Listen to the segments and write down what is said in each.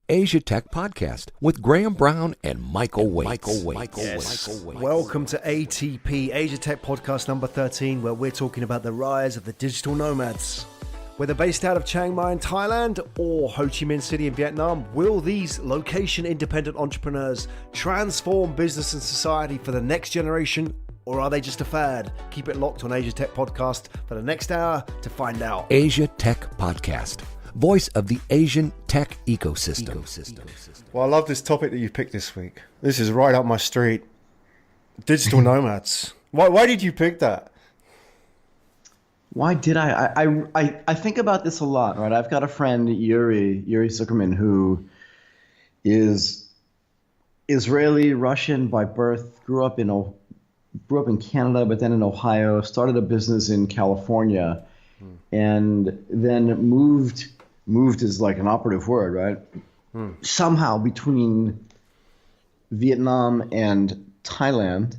Asia Tech Podcast with Graham Brown and Michael Waits. Welcome to ATP, Asia Tech Podcast number 13, where we're talking about the rise of the digital nomads. Whether based out of Chiang Mai in Thailand or Ho Chi Minh City in Vietnam, will these location-independent entrepreneurs transform business and society for the next generation, or are they just a fad? Keep it locked on Asia Tech Podcast for the next hour to find out. Asia Tech Podcast, voice of the Asian tech ecosystem. Well, I love this topic that you picked this week. This is right up my street. Digital nomads. Why did you pick that? Why did I think about this a lot, right? I've got a friend, Yuri Zuckerman, who is Israeli Russian by birth, grew up in Canada, but then in Ohio, started a business in California, and then moved is like an operative word, right? Somehow between Vietnam and Thailand.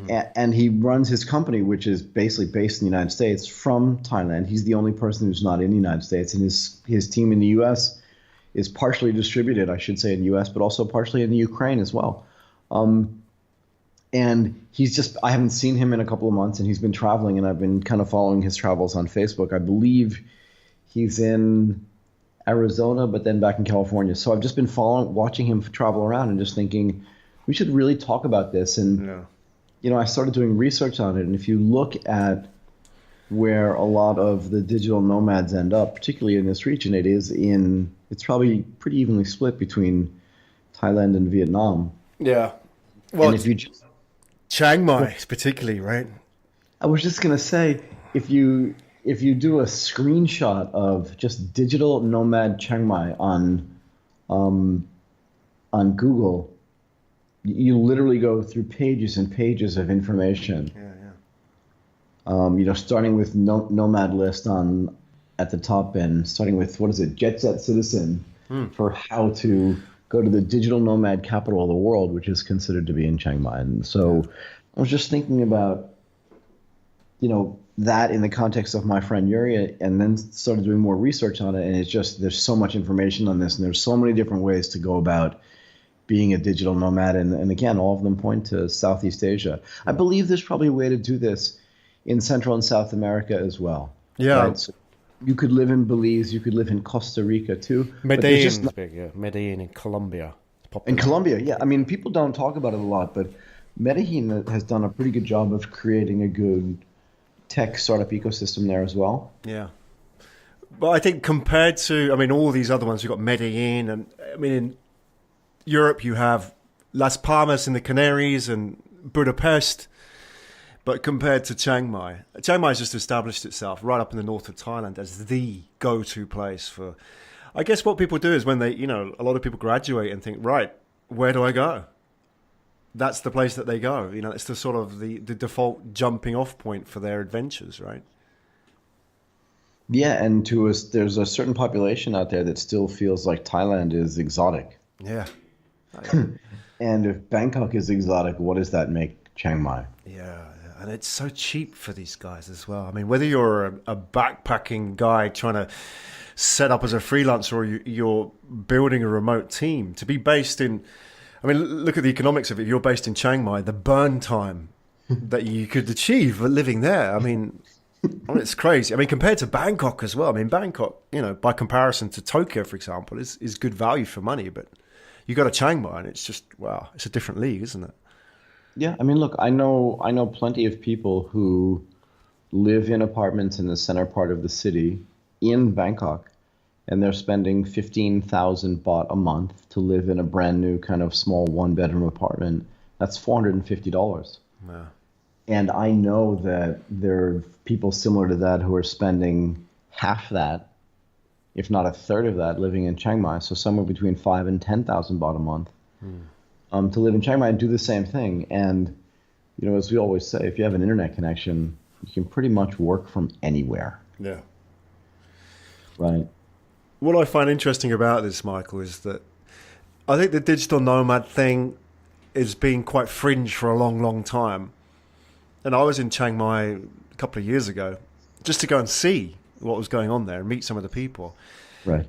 And he runs his company, which is basically based in the United States, from Thailand. He's the only person who's not in the United States. And his team in the U.S. is partially distributed, I should say, in the U.S., but also partially in the Ukraine as well. And I haven't seen him in a couple of months, and he's been traveling, and I've been kind of following his travels on Facebook. I believe he's in Arizona, but then back in California. So I've just been watching him travel around and just thinking, we should really talk about this. And I started doing research on it, and if you look at where a lot of the digital nomads end up, particularly in this region, it's probably pretty evenly split between Thailand and Vietnam. Yeah. Well, and if you just, Chiang Mai particularly, right? I was just going to say, if you do a screenshot of just digital nomad Chiang Mai on Google, you literally go through pages and pages of information. Starting with Nomad List at the top, and starting with, Jet Set Citizen for how to go to the digital nomad capital of the world, which is considered to be in Chiang Mai. And so I was just thinking about, that in the context of my friend Yuri, and then started doing more research on it. And it's just, there's so much information on this, and there's so many different ways to go about being a digital nomad, and again, all of them point to Southeast Asia. I believe there's probably a way to do this in Central and South America as well. Yeah. Right? So you could live in Belize, you could live in Costa Rica too. Medellin's big, yeah. Medellin in Colombia. In Colombia, yeah. I mean, people don't talk about it a lot, but Medellin has done a pretty good job of creating a good tech startup ecosystem there as well. Yeah. But I think compared to, all these other ones, you've got Medellin, and in Europe, you have Las Palmas in the Canaries and Budapest. But compared to Chiang Mai has just established itself right up in the north of Thailand as the go-to place for, I guess what people do is when they, a lot of people graduate and think, right, where do I go? That's the place that they go. It's the sort of the default jumping off point for their adventures, right? Yeah, and there's a certain population out there that still feels like Thailand is exotic. Yeah. And if Bangkok is exotic, what does that make Chiang Mai? Yeah, and it's so cheap for these guys as well. Whether you're a backpacking guy trying to set up as a freelancer, or you're building a remote team, to be based in, look at the economics of it. If you're based in Chiang Mai, the burn time that you could achieve living there, it's crazy. compared to Bangkok as well. Bangkok, by comparison to Tokyo, for example, is good value for money, but you go to Chiang Mai and it's just, wow, it's a different league, isn't it? Yeah, look, I know plenty of people who live in apartments in the center part of the city in Bangkok, and they're spending 15,000 baht a month to live in a brand new kind of small one-bedroom apartment. That's $450. Wow. And I know that there are people similar to that who are spending half that, if not a third of that, living in Chiang Mai. So somewhere between 5,000 and 10,000 baht a month to live in Chiang Mai and do the same thing. And, as we always say, if you have an internet connection, you can pretty much work from anywhere. Yeah. Right. What I find interesting about this, Michael, is that I think the digital nomad thing has been quite fringe for a long, long time. And I was in Chiang Mai a couple of years ago just to go and see what was going on there and meet some of the people. Right.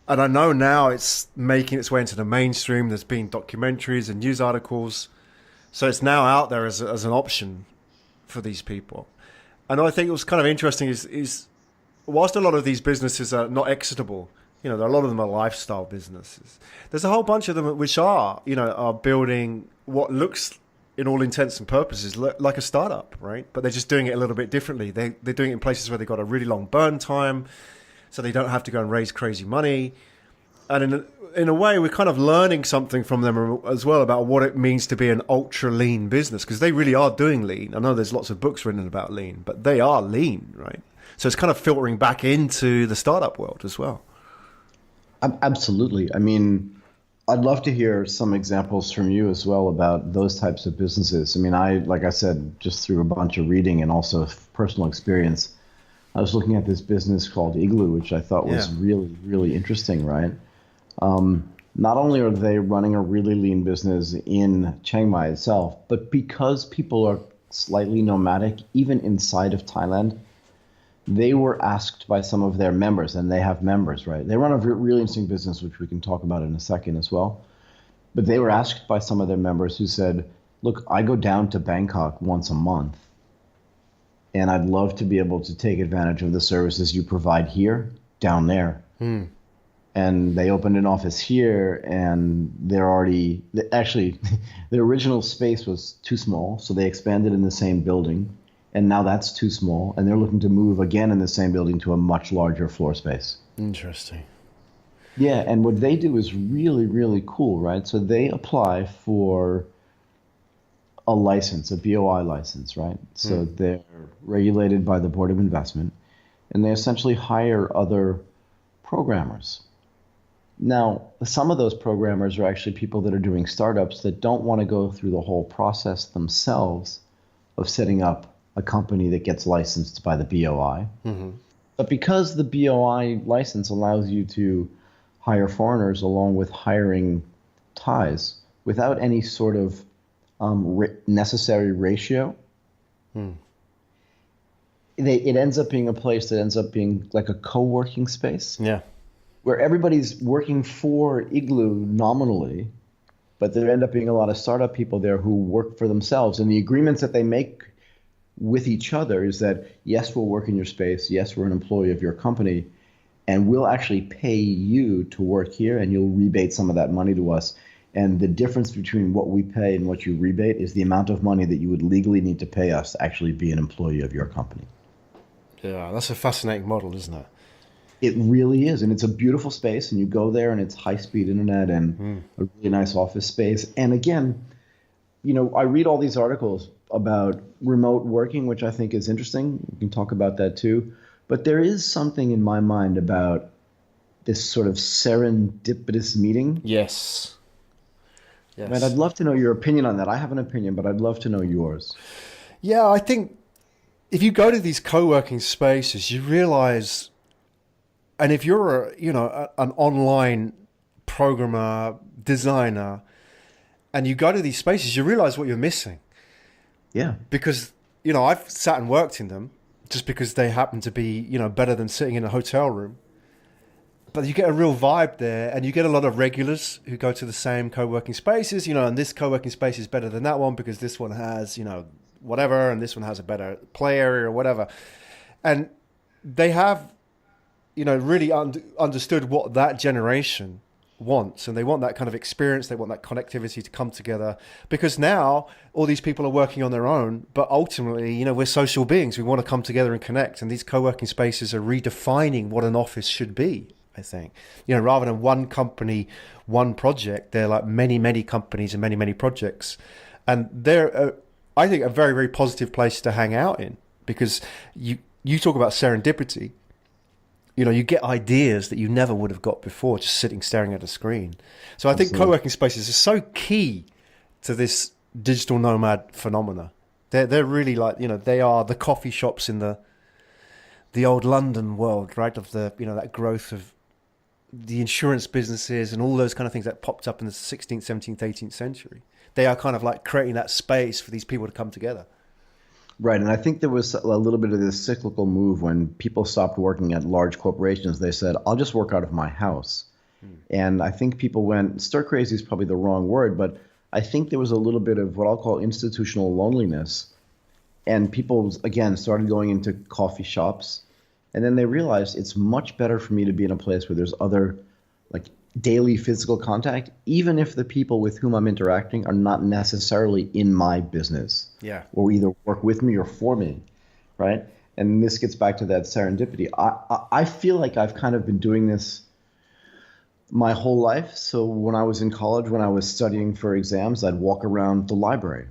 And I know now it's making its way into the mainstream. There's been documentaries and news articles. So it's now out there as an option for these people. And I think it was kind of interesting is whilst a lot of these businesses are not exitable, a lot of them are lifestyle businesses. There's a whole bunch of them which are building what looks, in all intents and purposes, like a startup, right? But they're just doing it a little bit differently. They're doing it in places where they've got a really long burn time, so they don't have to go and raise crazy money. And in a way, we're kind of learning something from them as well about what it means to be an ultra lean business, because they really are doing lean. I know there's lots of books written about lean, but they are lean, right? So it's kind of filtering back into the startup world as well. Absolutely. I mean, I'd love to hear some examples from you as well about those types of businesses. I mean, like I said, just through a bunch of reading and also personal experience, I was looking at this business called Igloo, which I thought was really, really interesting, right? Not only are they running a really lean business in Chiang Mai itself, but because people are slightly nomadic, even inside of Thailand, they were asked by some of their members, and they have members, right? They run a really interesting business, which we can talk about in a second as well. But they were asked by some of their members who said, look, I go down to Bangkok once a month, and I'd love to be able to take advantage of the services you provide here, down there. And they opened an office here, and actually, the original space was too small, so they expanded in the same building. And now that's too small, and they're looking to move again in the same building to a much larger floor space. Interesting. Yeah, and what they do is really, really cool, right? So they apply for a license, a BOI license, right? So they're regulated by the Board of Investment, and they essentially hire other programmers. Now, some of those programmers are actually people that are doing startups that don't want to go through the whole process themselves of setting up a company that gets licensed by the BOI. But because the BOI license allows you to hire foreigners along with hiring Thais without any sort of necessary ratio, it ends up being a place that ends up being like a co-working space. Yeah. Where everybody's working for Igloo nominally, but there end up being a lot of startup people there who work for themselves. And the agreements that they make with each other is that, yes, we'll work in your space. Yes, we're an employee of your company, and we'll actually pay you to work here, and you'll rebate some of that money to us. And the difference between what we pay and what you rebate is the amount of money that you would legally need to pay us to actually be an employee of your company. Yeah, that's a fascinating model, isn't it? It really is, and it's a beautiful space, and you go there, and it's high-speed internet and a really nice office space. And again, I read all these articles about remote working, which I think is interesting. We can talk about that too. But there is something in my mind about this sort of serendipitous meeting. Yes. And I'd love to know your opinion on that. I have an opinion, but I'd love to know yours. Yeah, I think if you go to these co-working spaces, you realize, and if you're an online programmer, designer, and you go to these spaces, you realize what you're missing. Yeah. Because, I've sat and worked in them just because they happen to be, better than sitting in a hotel room. But you get a real vibe there, and you get a lot of regulars who go to the same co-working spaces, and this co-working space is better than that one because this one has, whatever, and this one has a better play area or whatever. And they have, really understood what that generation wants, and they want that kind of experience. They want that connectivity to come together, because now all these people are working on their own, but ultimately, we're social beings. We want to come together and connect, and these co-working spaces are redefining what an office should be, I think. Rather than one company, one project, they're like many, many companies and many, many projects. And they're, I think, a very, very positive place to hang out in, because you talk about serendipity. You get ideas that you never would have got before just sitting staring at a screen. So I think co-working spaces are so key to this digital nomad phenomena. They're really like, they are the coffee shops in the old London world, right? Of the, that growth of the insurance businesses and all those kind of things that popped up in the 16th, 17th, 18th century. They are kind of like creating that space for these people to come together. Right, and I think there was a little bit of this cyclical move when people stopped working at large corporations. They said, I'll just work out of my house. And I think people went, stir crazy is probably the wrong word, but I think there was a little bit of what I'll call institutional loneliness. And people, again, started going into coffee shops. And then they realized it's much better for me to be in a place where there's other, like, daily physical contact, even if the people with whom I'm interacting are not necessarily in my business. Yeah. Or either work with me or for me, right? And this gets back to that serendipity. I feel like I've kind of been doing this my whole life. So when I was in college, when I was studying for exams, I'd walk around the library.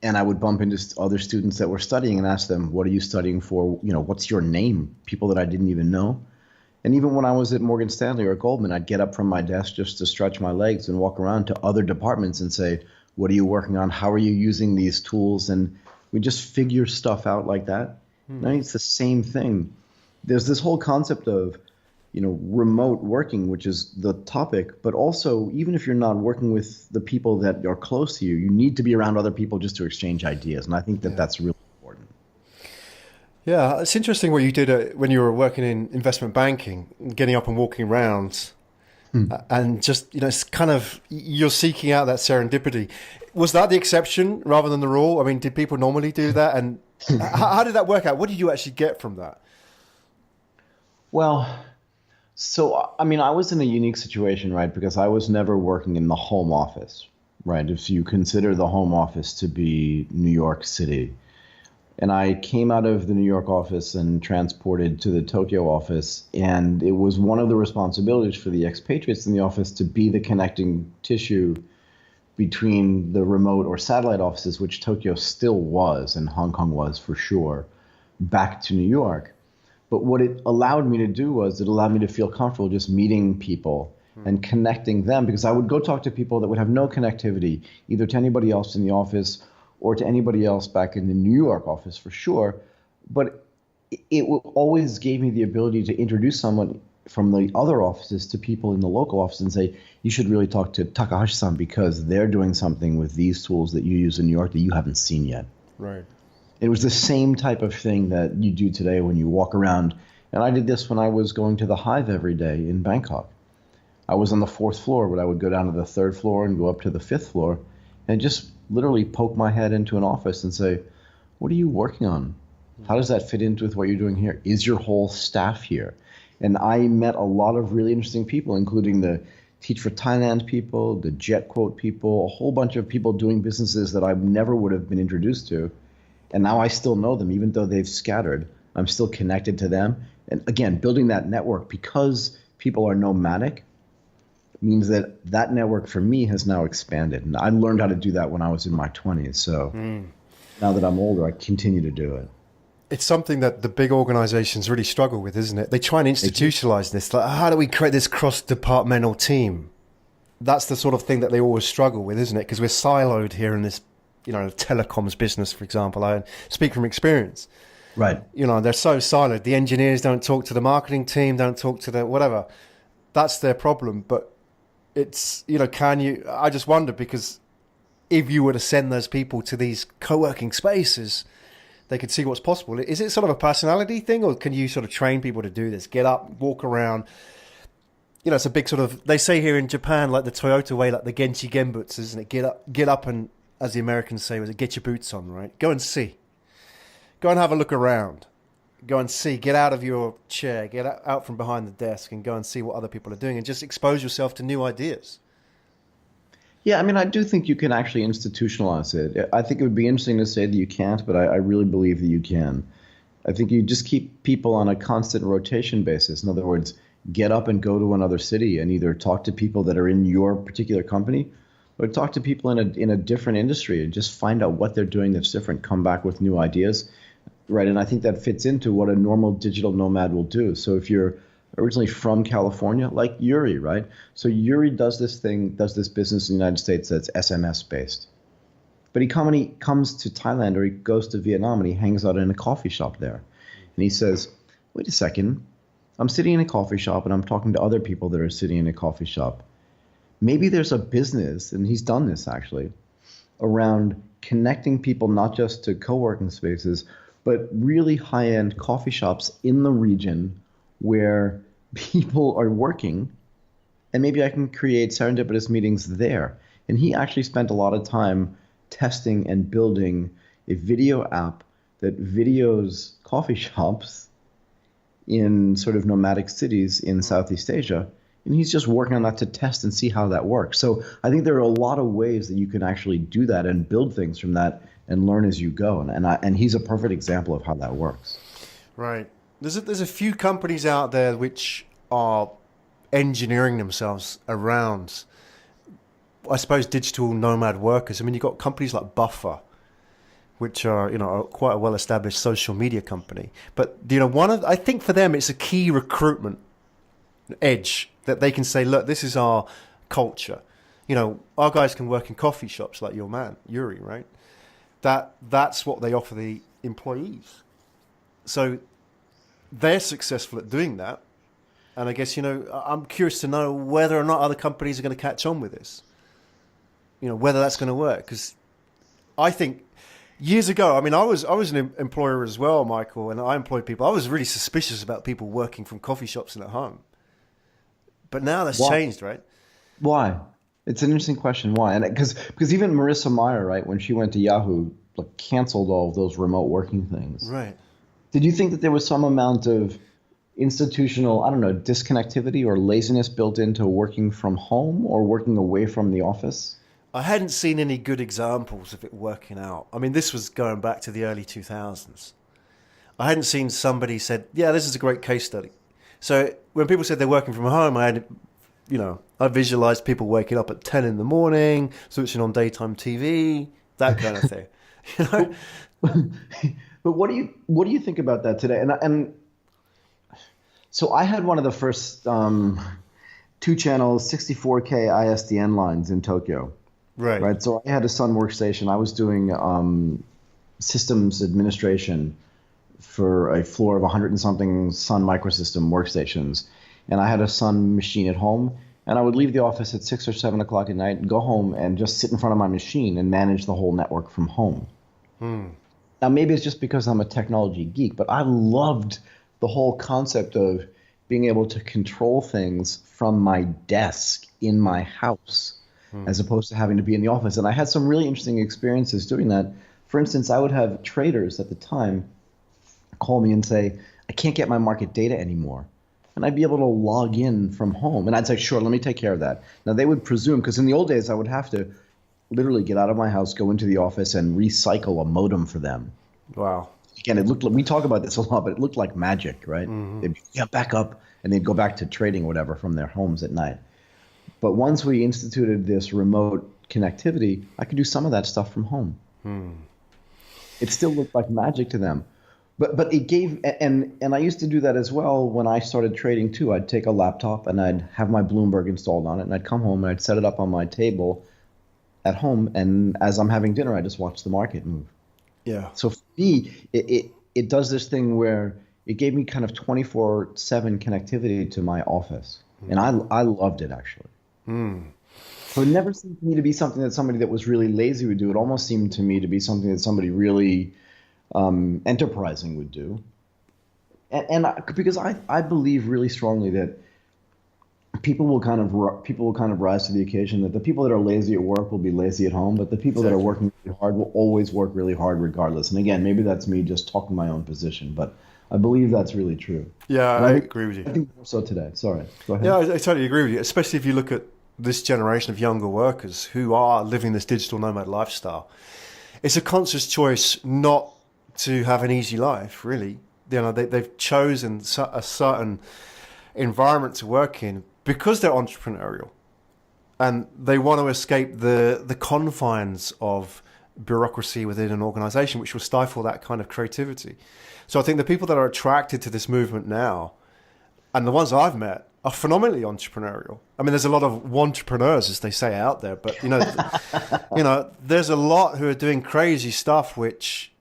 And I would bump into other students that were studying and ask them, what are you studying for? You know, what's your name? People that I didn't even know. And even when I was at Morgan Stanley or Goldman, I'd get up from my desk just to stretch my legs and walk around to other departments and say, what are you working on? How are you using these tools? And we just figure stuff out like that. I think it's the same thing. There's this whole concept of, you know, remote working, which is the topic, but also even if you're not working with the people that are close to you, you need to be around other people just to exchange ideas. And I think that that's really important. Yeah, it's interesting what you did when you were working in investment banking, getting up and walking around, and just, you know, it's kind of, you're seeking out that serendipity. Was that the exception rather than the rule? I mean, did people normally do that? And how did that work out? What did you actually get from that? Well, so, I mean, I was in a unique situation, right? Because I was never working in the home office, right? If you consider the home office to be New York City. And I came out of the New York office and transported to the Tokyo office. And it was one of the responsibilities for the expatriates in the office to be the connecting tissue between the remote or satellite offices, which Tokyo still was, and Hong Kong was for sure, back to New York. But what it allowed me to do was it allowed me to feel comfortable just meeting people and connecting them, because I would go talk to people that would have no connectivity, either to anybody else in the office or to anybody else back in the New York office for sure. But it always gave me the ability to introduce someone from the other offices to people in the local office and say, you should really talk to Takahashi-san because they're doing something with these tools that you use in New York that you haven't seen yet. Right. It was the same type of thing that you do today when you walk around. And I did this when I was going to the Hive every day in Bangkok. I was on the 4th floor, but I would go down to the 3rd floor and go up to the 5th floor and just literally poke my head into an office and say, what are you working on? How does that fit into with what you're doing here? Is your whole staff here? And I met a lot of really interesting people, including the Teach for Thailand people, the JetQuote people, a whole bunch of people doing businesses that I never would have been introduced to. And now I still know them, even though they've scattered. I'm still connected to them. And again, building that network, because people are nomadic, means that that network for me has now expanded. And I learned how to do that when I was in my 20s. So now that I'm older, I continue to do it. It's something that the big organizations really struggle with, isn't it? They try and institutionalize this. Like, how do we create this cross-departmental team? That's the sort of thing that they always struggle with, isn't it? Because we're siloed here in this, you know, telecoms business, for example. I speak from experience. Right. You know, they're so siloed. The engineers don't talk to the marketing team, don't talk to the whatever. That's their problem. But it's, you know, I just wonder, because if you were to send those people to these co-working spaces, they could see what's possible. Is it sort of a personality thing, or can you sort of train people to do this? Get up, walk around. You know, it's a big sort of, they say here in Japan, like the Toyota way, like the Genchi Genbutsu, isn't it? Get up and, as the Americans say, get your boots on, right? Go and see. Go and have a look around. Go and see. Get out of your chair. Get out from behind the desk and go and see what other people are doing, and just expose yourself to new ideas. Yeah, I mean, I do think you can actually institutionalize it. I think it would be interesting to say that you can't, but I really believe that you can. I think you just keep people on a constant rotation basis. In other words, get up and go to another city and either talk to people that are in your particular company or talk to people in a different industry and just find out what they're doing that's different, come back with new ideas, right? And I think that fits into what a normal digital nomad will do. So if you're originally from California, like Yuri, right? So Yuri does this business in the United States that's SMS based. But he comes to Thailand or he goes to Vietnam and he hangs out in a coffee shop there. And he says, wait a second, I'm sitting in a coffee shop and I'm talking to other people that are sitting in a coffee shop. Maybe there's a business, and he's done this actually, around connecting people not just to co-working spaces, but really high-end coffee shops in the region where people are working, and maybe I can create serendipitous meetings there. And he actually spent a lot of time testing and building a video app that videos coffee shops in sort of nomadic cities in Southeast Asia. And he's just working on that to test and see how that works. So I think there are a lot of ways that you can actually do that and build things from that and learn as you go. And he's a perfect example of how that works. Right. There's a few companies out there which are engineering themselves around, I suppose, digital nomad workers. I mean, you've got companies like Buffer, which are, quite a well-established social media company. But, I think for them, it's a key recruitment edge that they can say, look, this is our culture. Our guys can work in coffee shops like your man, Yuri, right? That's what they offer the employees. So they're successful at doing that. And I guess, I'm curious to know whether or not other companies are going to catch on with this. Whether that's going to work. Because I think years ago, I mean, I was an employer as well, Michael, and I employed people. I was really suspicious about people working from coffee shops and at home. But now that's changed, right? Why? It's an interesting question. Why? And because even Marissa Mayer, right, when she went to Yahoo, canceled all of those remote working things. Right. Did you think that there was some amount of institutional, I don't know, disconnectivity or laziness built into working from home or working away from the office? I hadn't seen any good examples of it working out. I mean, this was going back to the early 2000s. I hadn't seen somebody said, yeah, this is a great case study. So when people said they're working from home, I visualized people waking up at 10 in the morning, switching on daytime TV, that kind of thing. But what do you think about that today? And so I had one of the first 2-channel 64K ISDN lines in Tokyo. Right. So I had a Sun workstation. I was doing systems administration for a floor of 100 and something Sun microsystem workstations. And I had a Sun machine at home. And I would leave the office at 6 or 7 o'clock at night and go home and just sit in front of my machine and manage the whole network from home. Now, maybe it's just because I'm a technology geek, but I loved the whole concept of being able to control things from my desk in my house as opposed to having to be in the office. And I had some really interesting experiences doing that. For instance, I would have traders at the time call me and say, I can't get my market data anymore. And I'd be able to log in from home. And I'd say, sure, let me take care of that. Now, they would presume, because in the old days, I would have to literally get out of my house, go into the office, and recycle a modem for them. Wow. Again, it looked. We talk about this a lot, but it looked like magic, right? They'd be, back up, and they'd go back to trading or whatever from their homes at night. But once we instituted this remote connectivity, I could do some of that stuff from home. It still looked like magic to them. But it gave, and I used to do that as well when I started trading too. I'd take a laptop and I'd have my Bloomberg installed on it, and I'd come home and I'd set it up on my table at home, and as I'm having dinner, I just watch the market move. Yeah. So for me, it does this thing where it gave me kind of 24/7 connectivity to my office, and I loved it actually. So it never seemed to me to be something that somebody that was really lazy would do. It almost seemed to me to be something that somebody really enterprising would do, because I believe really strongly that people will kind of rise to the occasion. That the people that are lazy at work will be lazy at home, but the people that are working really hard will always work really hard regardless. And again, maybe that's me just talking my own position, but I believe that's really true. Yeah, I agree with you. I think more so today. Sorry, go ahead. Yeah, I totally agree with you, especially if you look at this generation of younger workers who are living this digital nomad lifestyle. It's a conscious choice not to have an easy life, really. They've chosen a certain environment to work in because they're entrepreneurial, and they want to escape the confines of bureaucracy within an organization, which will stifle that kind of creativity. So I think the people that are attracted to this movement now, and the ones I've met, are phenomenally entrepreneurial. I mean, there's a lot of entrepreneurs, as they say, out there, but there's a lot who are doing crazy stuff, which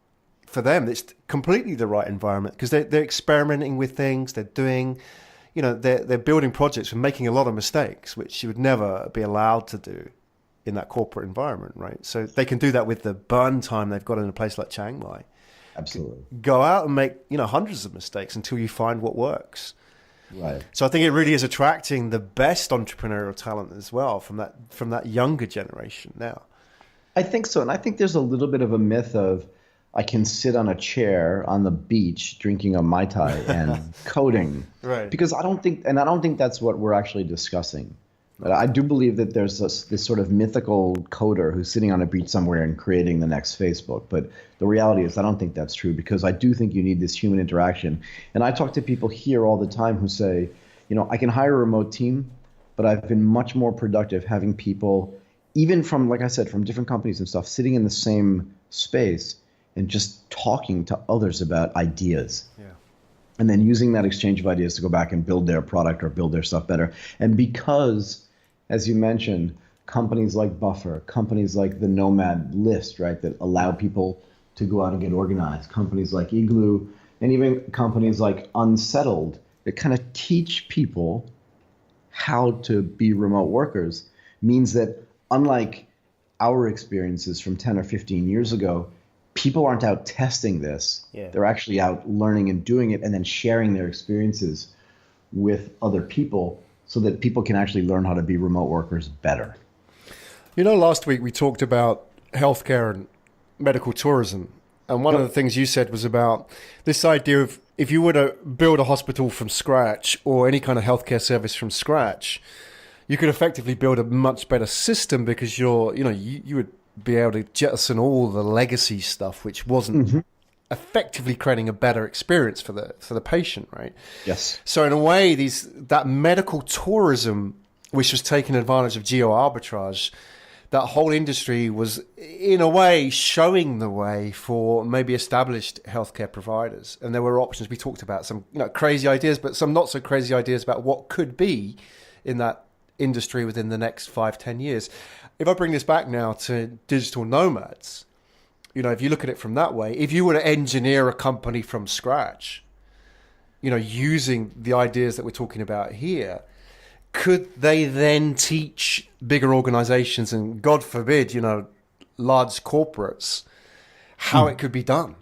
for them it's completely the right environment because they're experimenting with things. They're doing, they're building projects and making a lot of mistakes, which you would never be allowed to do in that corporate environment, right? So they can do that with the burn time they've got in a place like Chiang Mai. Absolutely. Go out and make hundreds of mistakes until you find what works. Right. So I think it really is attracting the best entrepreneurial talent as well from that younger generation now. I think so. And I think there's a little bit of a myth of I can sit on a chair on the beach drinking a Mai Tai and coding. Right. Because I don't think that's what we're actually discussing. But I do believe that there's this sort of mythical coder who's sitting on a beach somewhere and creating the next Facebook. But the reality is I don't think that's true, because I do think you need this human interaction. And I talk to people here all the time who say, I can hire a remote team, but I've been much more productive having people, even from, like I said, from different companies and stuff, sitting in the same space and just talking to others about ideas. Yeah. And then using that exchange of ideas to go back and build their product or build their stuff better. And because, as you mentioned, companies like Buffer, companies like the Nomad List, right, that allow people to go out and get organized, companies like Igloo, and even companies like Unsettled that kind of teach people how to be remote workers, means that unlike our experiences from 10 or 15 years ago, people aren't out testing this. Yeah. They're actually out learning and doing it and then sharing their experiences with other people so that people can actually learn how to be remote workers better. Last week we talked about healthcare and medical tourism. And one of the things you said was about this idea of if you were to build a hospital from scratch or any kind of healthcare service from scratch, you could effectively build a much better system because you would be able to jettison all the legacy stuff, which wasn't effectively creating a better experience for the patient, right? Yes. So in a way, that medical tourism, which was taking advantage of geo arbitrage, that whole industry was in a way showing the way for maybe established healthcare providers. And there were options. We talked about some crazy ideas, but some not so crazy ideas about what could be in that industry within the next 5-10 years. If I bring this back now to digital nomads, if you look at it from that way, if you were to engineer a company from scratch, using the ideas that we're talking about here, could they then teach bigger organizations and, God forbid, large corporates how it could be done?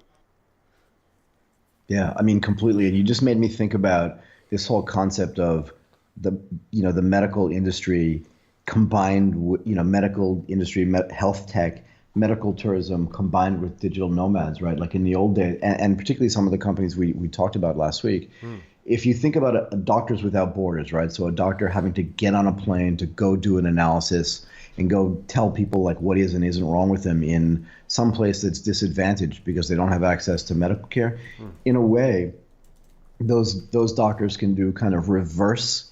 Yeah, I mean, completely. And you just made me think about this whole concept of the medical industry combined with, medical industry, health tech, medical tourism combined with digital nomads, right? Like in the old days, and particularly some of the companies we talked about last week. If you think about a Doctors Without Borders, right? So a doctor having to get on a plane to go do an analysis and go tell people like what is and isn't wrong with them in some place that's disadvantaged because they don't have access to medical care. In a way, those doctors can do kind of reverse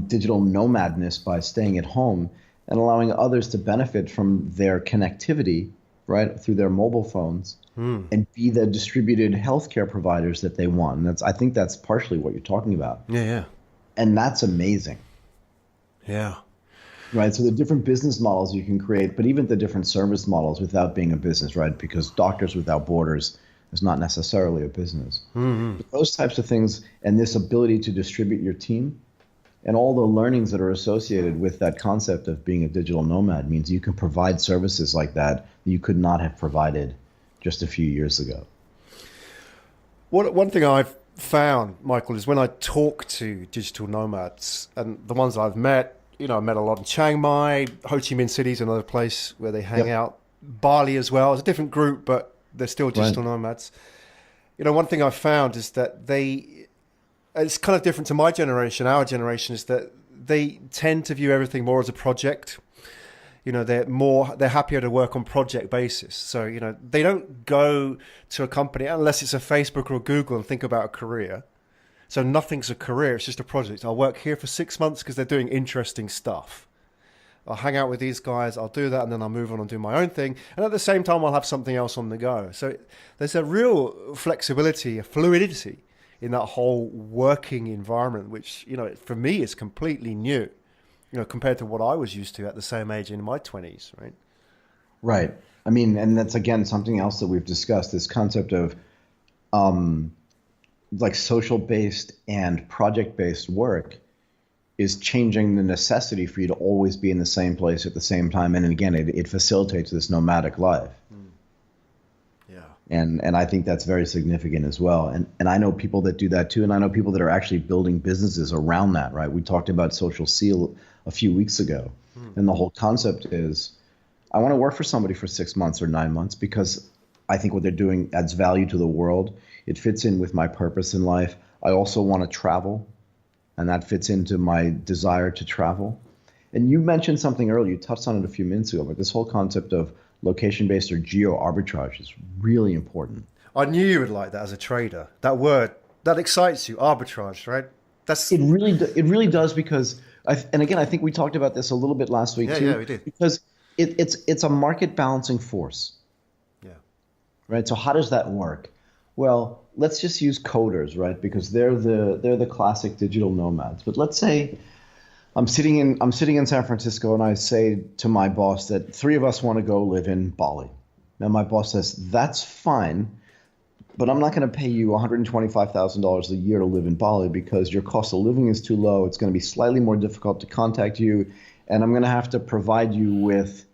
digital nomadness by staying at home and allowing others to benefit from their connectivity, right, through their mobile phones and be the distributed healthcare providers that they want. And I think that's partially what you're talking about. Yeah. And that's amazing. Yeah. Right. So the different business models you can create, but even the different service models without being a business, right? Because Doctors Without Borders is not necessarily a business. But those types of things and this ability to distribute your team and all the learnings that are associated with that concept of being a digital nomad means you can provide services like that you could not have provided just a few years ago. One thing I've found, Michael, is when I talk to digital nomads and the ones I've met, I met a lot in Chiang Mai, Ho Chi Minh City is another place where they hang out, Bali as well. It's a different group, but they're still digital nomads. One thing I've found is that it's kind of different to my generation, our generation, is that they tend to view everything more as a project. They're happier to work on project basis. So, they don't go to a company unless it's a Facebook or a Google and think about a career. So nothing's a career, it's just a project. I'll work here for 6 months because they're doing interesting stuff. I'll hang out with these guys, I'll do that, and then I'll move on and do my own thing. And at the same time, I'll have something else on the go. So there's a real flexibility, a fluidity in that whole working environment, which, for me is completely new, compared to what I was used to at the same age in my 20s, right? Right. I mean, and that's, again, something else that we've discussed, this concept of like social-based and project-based work is changing the necessity for you to always be in the same place at the same time. And again, it facilitates this nomadic life. And I think that's very significant as well. And I know people that do that too. And I know people that are actually building businesses around that, right? We talked about Social Seal a few weeks ago. And the whole concept is, I want to work for somebody for 6 months or 9 months because I think what they're doing adds value to the world. It fits in with my purpose in life. I also want to travel, and that fits into my desire to travel. And you mentioned something earlier, you touched on it a few minutes ago, but this whole concept of location-based or geo-arbitrage is really important. I knew you would like that as a trader. That word, that excites you, arbitrage, right? It really does, because, and again, I think we talked about this a little bit last week too. Yeah, we did. Because it's a market balancing force. Yeah. Right. So how does that work? Well, let's just use coders, right? Because they're the classic digital nomads. But let's say I'm sitting in San Francisco and I say to my boss that 3 of us want to go live in Bali. Now my boss says, that's fine, but I'm not going to pay you $125,000 a year to live in Bali because your cost of living is too low. It's going to be slightly more difficult to contact you, and I'm going to have to provide you with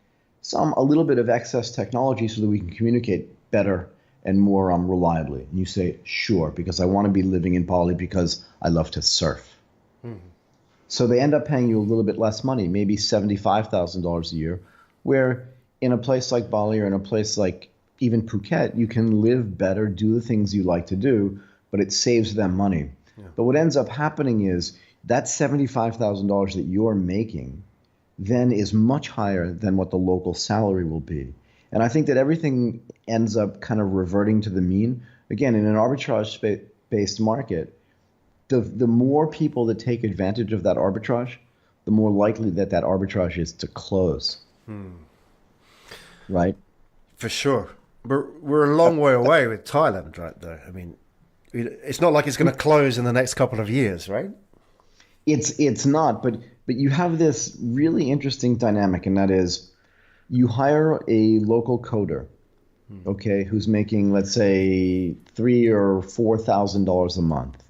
a little bit of excess technology so that we can communicate better and more reliably. And you say, sure, because I want to be living in Bali because I love to surf. Mm-hmm. So they end up paying you a little bit less money, maybe $75,000 a year, where in a place like Bali or in a place like even Phuket, you can live better, do the things you like to do, but it saves them money. Yeah. But what ends up happening is that $75,000 that you're making then is much higher than what the local salary will be. And I think that everything ends up kind of reverting to the mean. Again, in an arbitrage-based market, the more people that take advantage of that arbitrage, the more likely that arbitrage is to close. Right? For sure. We're a long way away with Thailand right there. I mean, it's not like it's going to close in the next couple of years, right? It's not, but you have this really interesting dynamic, and that is you hire a local coder, okay, who's making, let's say, $3,000 or $4,000 a month.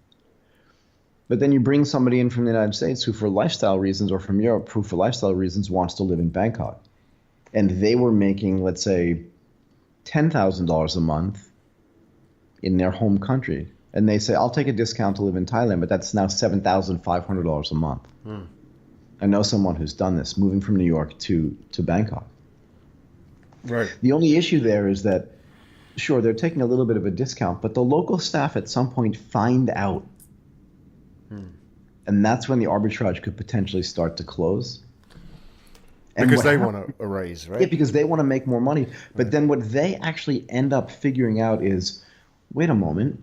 But then you bring somebody in from the United States who, for lifestyle reasons, or from Europe, who, for lifestyle reasons, wants to live in Bangkok. And they were making, let's say, $10,000 a month in their home country. And they say, I'll take a discount to live in Thailand, but that's now $7,500 a month. I know someone who's done this, moving from New York to Bangkok. Right. The only issue there is that, sure, they're taking a little bit of a discount, but the local staff at some point find out. And that's when the arbitrage could potentially start to close. And because they want a raise, right? Yeah, because they want to make more money. But then what they actually end up figuring out is, wait a moment,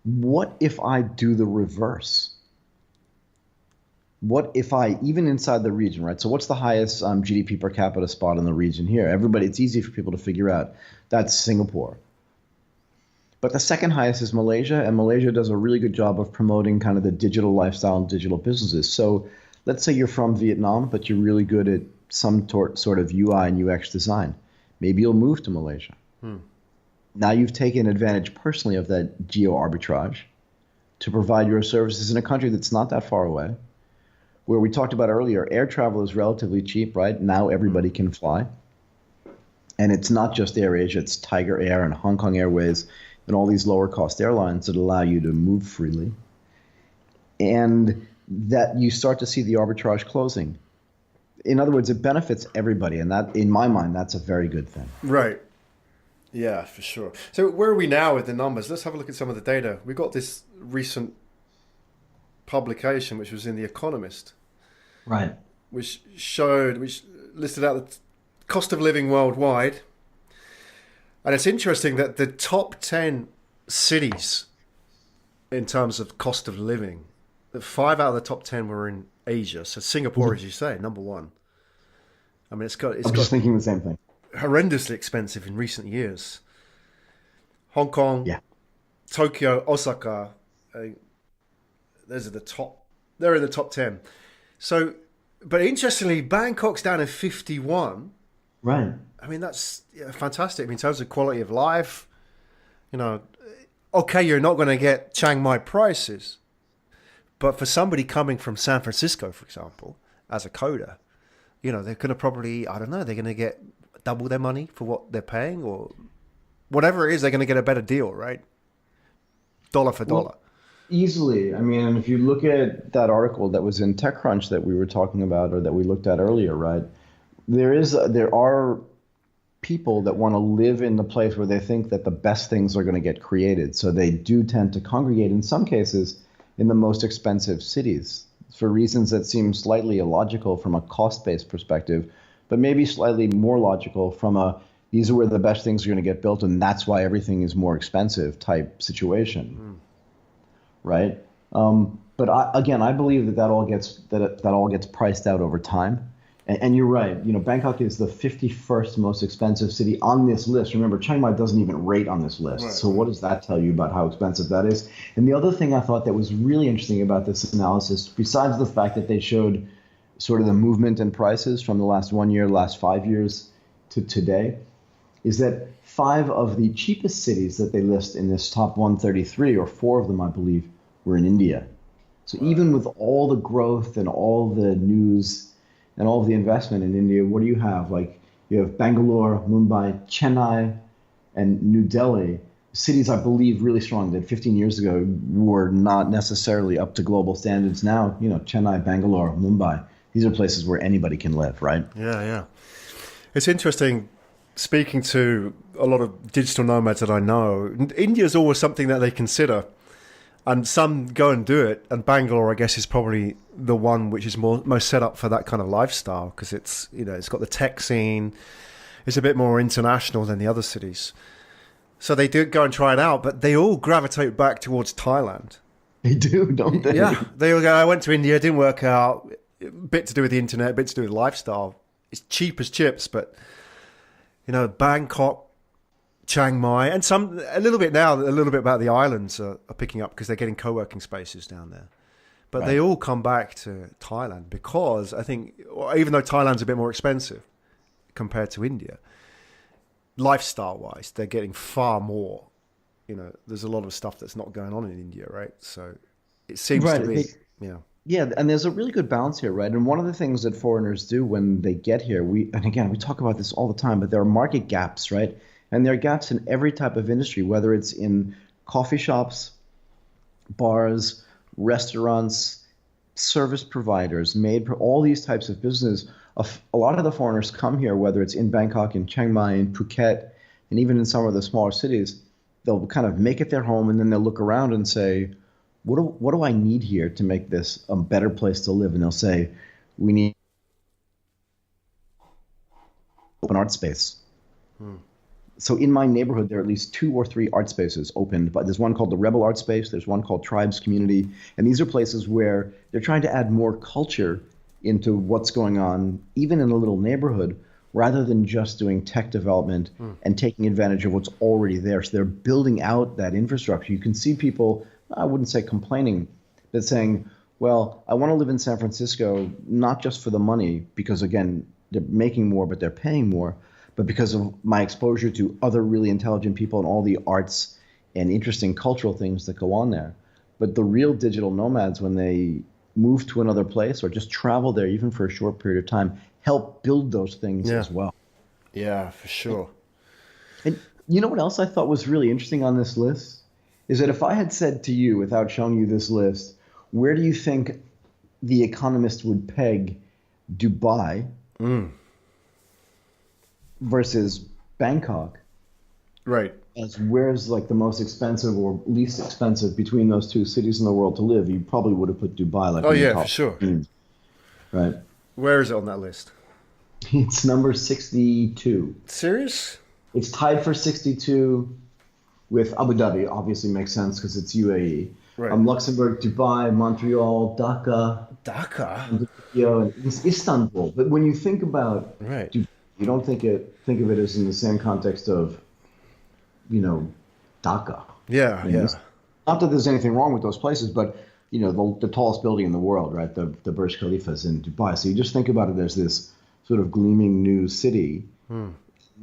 what if I do the reverse? What if I, even inside the region, right? So what's the highest GDP per capita spot in the region here? It's easy for people to figure out. That's Singapore. But the second highest is Malaysia, and Malaysia does a really good job of promoting kind of the digital lifestyle and digital businesses. So let's say you're from Vietnam, but you're really good at some sort of UI and UX design. Maybe you'll move to Malaysia. Now you've taken advantage personally of that geo arbitrage to provide your services in a country that's not that far away, where we talked about earlier, air travel is relatively cheap, right? Now everybody can fly. And it's not just AirAsia, it's Tiger Air and Hong Kong Airways and all these lower cost airlines that allow you to move freely. And that you start to see the arbitrage closing. In other words, it benefits everybody. And that, in my mind, that's a very good thing. Right. Yeah, for sure. So where are we now with the numbers? Let's have a look at some of the data. We got this recent publication, which was in The Economist. Right. Which listed out the cost of living worldwide. And it's interesting that the top 10 cities in terms of cost of living, 5 out of the top 10 were in Asia. So Singapore, as you say, number 1. I mean, I'm just thinking the same thing. Horrendously expensive in recent years. Hong Kong, Tokyo, Osaka, those are the top. They're in the top 10. So, but interestingly, Bangkok's down in 51. Right. I mean, that's fantastic. I mean, in terms of quality of life, okay, you're not going to get Chiang Mai prices, but for somebody coming from San Francisco, for example, as a coder, they're going to probably, I don't know, they're going to get double their money for what they're paying, or whatever it is, they're going to get a better deal, right? Dollar for dollar. Well, easily. I mean, if you look at that article that was in TechCrunch that we were talking about, or that we looked at earlier, right? There are people that want to live in the place where they think that the best things are going to get created. So they do tend to congregate, in some cases, in the most expensive cities for reasons that seem slightly illogical from a cost-based perspective, but maybe slightly more logical from a these are where the best things are going to get built, and that's why everything is more expensive type situation, right? But I believe that all gets priced out over time. And you're right. You know, Bangkok is the 51st most expensive city on this list. Remember, Chiang Mai doesn't even rate on this list. Right. So what does that tell you about how expensive that is? And the other thing I thought that was really interesting about this analysis, besides the fact that they showed sort of the movement in prices from the last 1 year, last 5 years to today, is that 5 of the cheapest cities that they list in this top 133, or 4 of them, I believe, were in India. So even with all the growth and all the news and all of the investment in India, what do you have? Like, you have Bangalore, Mumbai, Chennai, and New Delhi, cities I believe really strong that 15 years ago were not necessarily up to global standards. Now, you know, Chennai, Bangalore, Mumbai, these are places where anybody can live, right? Yeah. It's interesting speaking to a lot of digital nomads that I know. India is always something that they consider. And some go and do it, and Bangalore, I guess, is probably the one which is most set up for that kind of lifestyle because it's got the tech scene. It's a bit more international than the other cities, so they do go and try it out. But they all gravitate back towards Thailand. They do, don't they? Yeah, they all go. I went to India, didn't work out. A bit to do with the internet, a bit to do with lifestyle. It's cheap as chips, but Bangkok, Chiang Mai, and a little bit about the islands are picking up because they're getting co-working spaces down there. But right. They all come back to Thailand because I think, even though Thailand's a bit more expensive compared to India, lifestyle-wise, they're getting far more. There's a lot of stuff that's not going on in India, right? So it seems to be, Yeah, and there's a really good balance here, right? And one of the things that foreigners do when they get here, we talk about this all the time, but there are market gaps, right? And there are gaps in every type of industry, whether it's in coffee shops, bars, restaurants, service providers, all these types of business. A lot of the foreigners come here, whether it's in Bangkok, in Chiang Mai, in Phuket, and even in some of the smaller cities. They'll kind of make it their home, and then they'll look around and say, what do I need here to make this a better place to live? And they'll say, we need an art space. So in my neighborhood, there are at least 2 or 3 art spaces opened, but there's one called the Rebel Art Space. There's one called Tribes Community. And these are places where they're trying to add more culture into what's going on, even in a little neighborhood, rather than just doing tech development and taking advantage of what's already there. So they're building out that infrastructure. You can see people, I wouldn't say complaining, but saying, well, I want to live in San Francisco, not just for the money, because again, they're making more, but they're paying more, but because of my exposure to other really intelligent people and all the arts and interesting cultural things that go on there. But the real digital nomads, when they move to another place or just travel there, even for a short period of time, help build those things as well. Yeah, for sure. And you know what else I thought was really interesting on this list? Is that if I had said to you, without showing you this list, where do you think The Economist would peg Dubai versus Bangkok? Right. As where's like the most expensive or least expensive between those 2 cities in the world to live? You probably would have put Dubai like for sure. Right. Where is it on that list? It's number 62. Serious? It's tied for 62 with Abu Dhabi. Obviously makes sense because it's UAE. Right. Luxembourg, Dubai, Montreal, Dhaka, and Istanbul. But when you think about Dubai, you don't think of it as in the same context of, Dhaka. Yeah. Not that there's anything wrong with those places, but the tallest building in the world, right? The Burj Khalifa is in Dubai. So you just think about it as this sort of gleaming new city.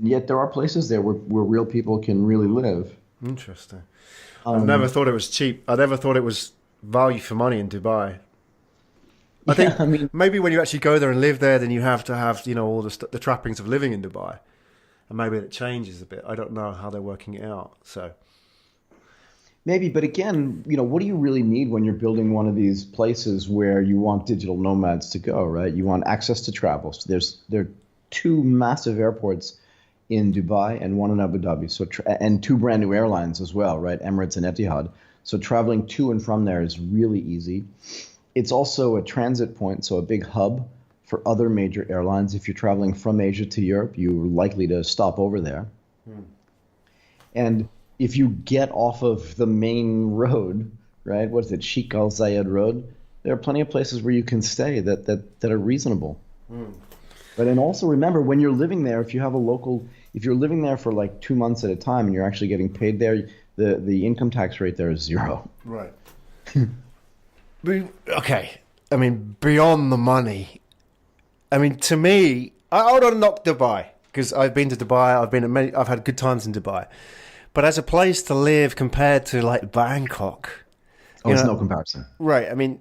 Yet there are places there where real people can really live. Interesting. I never thought it was cheap. I never thought it was value for money in Dubai. I think maybe when you actually go there and live there, then you have to have all the trappings of living in Dubai. and maybe it changes a bit. I don't know how they're working it out. So Maybe, but again, what do you really need when you're building one of these places where you want digital nomads to go, right? You want access to travel. So there are two massive airports in Dubai and one in Abu Dhabi. And two brand new airlines as well, right? Emirates and Etihad. So traveling to and from there is really easy. It's also a transit point, so a big hub for other major airlines. If you're traveling from Asia to Europe, you're likely to stop over there. And if you get off of the main road, right? What is it, Sheikh Al Zayed Road? There are plenty of places where you can stay that are reasonable. But and also remember, when you're living there, if you're living there for like 2 months at a time and you're actually getting paid there, the income tax rate there is 0. Right. Okay. I mean, beyond the money, I mean, to me, I would knock Dubai because I've been to Dubai. I've had good times in Dubai. But as a place to live compared to like Bangkok, it's no comparison. Right. I mean,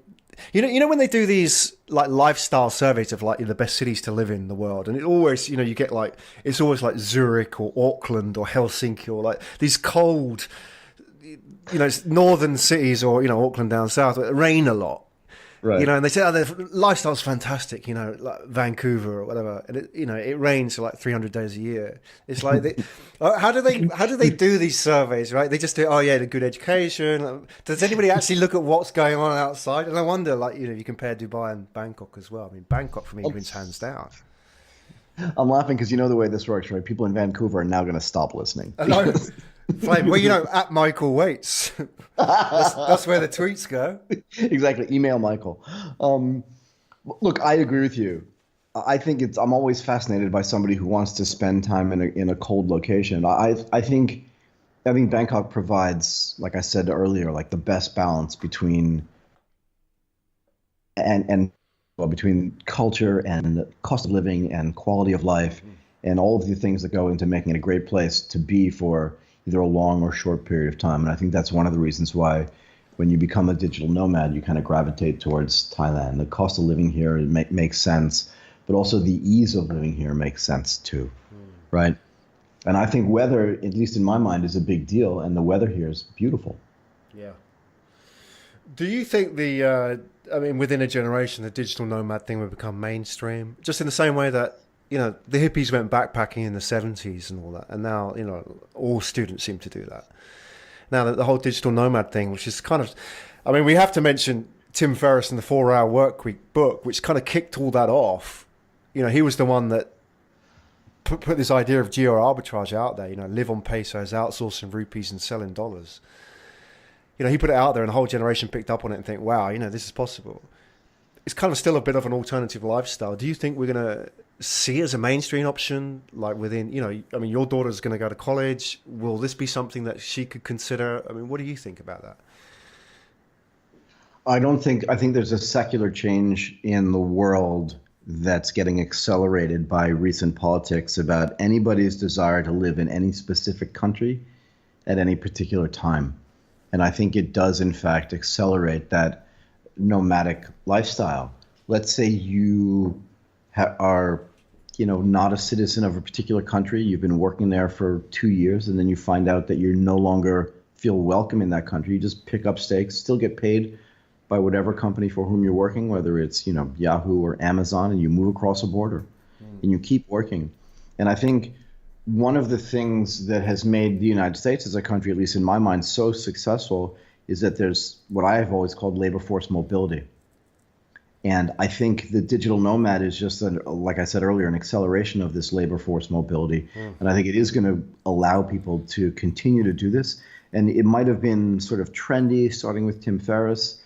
you know when they do these like lifestyle surveys of like the best cities to live in the world, and it always, you get like, it's always like Zurich or Auckland or Helsinki or like these cold, northern cities, or Auckland down south, it rain a lot. Right. And they say, the lifestyle's fantastic, like Vancouver or whatever. And it rains for like 300 days a year. It's like, how do they do these surveys, right? They just do, the good education. Does anybody actually look at what's going on outside? And I wonder, like, you compare Dubai and Bangkok as well. I mean, Bangkok for me wins hands down. I'm laughing because the way this works, right? People in Vancouver are now going to stop listening. Flame. Well, at Michael Waits. That's where the tweets go. Exactly. Email Michael. Look, I agree with you. I think I'm always fascinated by somebody who wants to spend time in a cold location. I think Bangkok provides, like I said earlier, like the best balance between between culture and cost of living and quality of life and all of the things that go into making it a great place to be for either a long or short period of time. And I think that's one of the reasons why when you become a digital nomad, you kind of gravitate towards Thailand. The cost of living here makes sense, but also the ease of living here makes sense too, right? And I think weather, at least in my mind, is a big deal, and the weather here is beautiful. Yeah. Do you think within a generation, the digital nomad thing will become mainstream? Just in the same way that, the hippies went backpacking in the 70s and all that. And now, all students seem to do that. Now that the whole digital nomad thing, which is kind of, we have to mention Tim Ferriss and the 4-Hour Workweek book, which kind of kicked all that off. He was the one that put this idea of geo arbitrage out there, live on pesos, outsource in rupees and sell in dollars. He put it out there and the whole generation picked up on it and think, wow, this is possible. It's kind of still a bit of an alternative lifestyle. Do you think we're going to see it as a mainstream option, like within, your daughter's going to go to college. Will this be something that she could consider? What do you think about that? I think there's a secular change in the world that's getting accelerated by recent politics about anybody's desire to live in any specific country at any particular time. And I think it does, in fact, accelerate that nomadic lifestyle. Let's say you are, not a citizen of a particular country. You've been working there for 2 years, and then you find out that you no longer feel welcome in that country. You just pick up stakes, still get paid by whatever company for whom you're working, whether it's, Yahoo or Amazon, and you move across a border and you keep working. And I think one of the things that has made the United States as a country, at least in my mind, so successful is that there's what I have always called labor force mobility. And I think the digital nomad is just, like I said earlier, an acceleration of this labor force mobility. And I think it is going to allow people to continue to do this. And it might have been sort of trendy, starting with Tim Ferriss.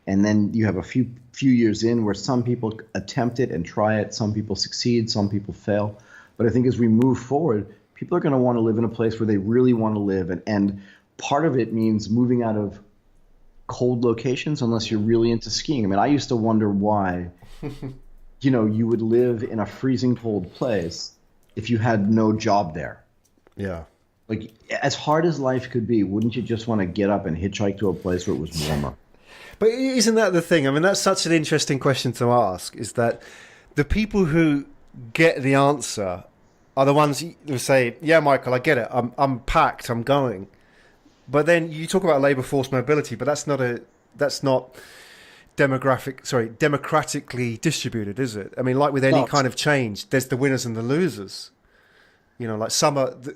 And then you have a few years in where some people attempt it and try it. Some people succeed, some people fail. But I think as we move forward, people are going to want to live in a place where they really want to live. And part of it means moving out of cold locations unless you're really into skiing. I used to wonder why, you would live in a freezing cold place if you had no job there. Yeah. Like, as hard as life could be, wouldn't you just want to get up and hitchhike to a place where it was warmer? But isn't that the thing? That's such an interesting question to ask, is that the people who get the answer are the ones who say, "Yeah, Michael, I get it. I'm packed. I'm going." But then you talk about labour force mobility, but that's not democratically distributed, is it? I mean, like with any kind of change, there's the winners and the losers. You know, like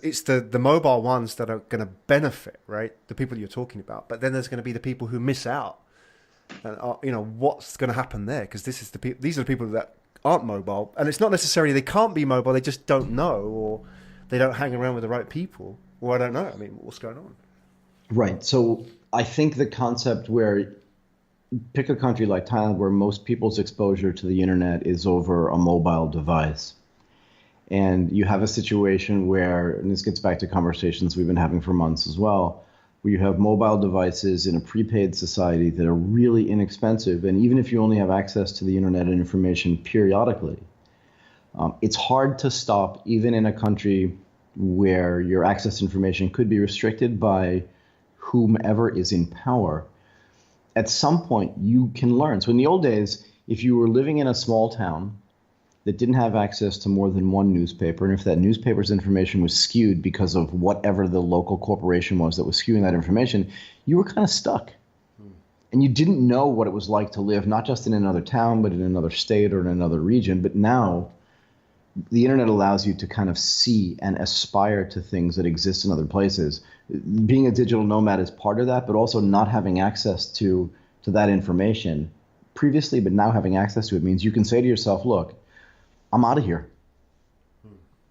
it's the mobile ones that are going to benefit, right? The people you're talking about. But then there's going to be the people who miss out. And what's going to happen there? Because these are the people that aren't mobile, and it's not necessarily they can't be mobile. They just don't know, or they don't hang around with the right people, or I don't know. I mean, what's going on? Right. So I think the concept where pick a country like Thailand, where most people's exposure to the internet is over a mobile device. And you have a situation where, and this gets back to conversations we've been having for months as well, where you have mobile devices in a prepaid society that are really inexpensive. And even if you only have access to the internet and information periodically, it's hard to stop, even in a country where your access to information could be restricted by whomever is in power. At some point, you can learn. So in the old days, if you were living in a small town that didn't have access to more than one newspaper, and if that newspaper's information was skewed because of whatever the local corporation was that was skewing that information, you were kind of stuck. And you didn't know what it was like to live, not just in another town, but in another state or in another region. But now the internet allows you to kind of see and aspire to things that exist in other places. Being a digital nomad is part of that, but also not having access to that information previously, but now having access to it means you can say to yourself, look, I'm out of here.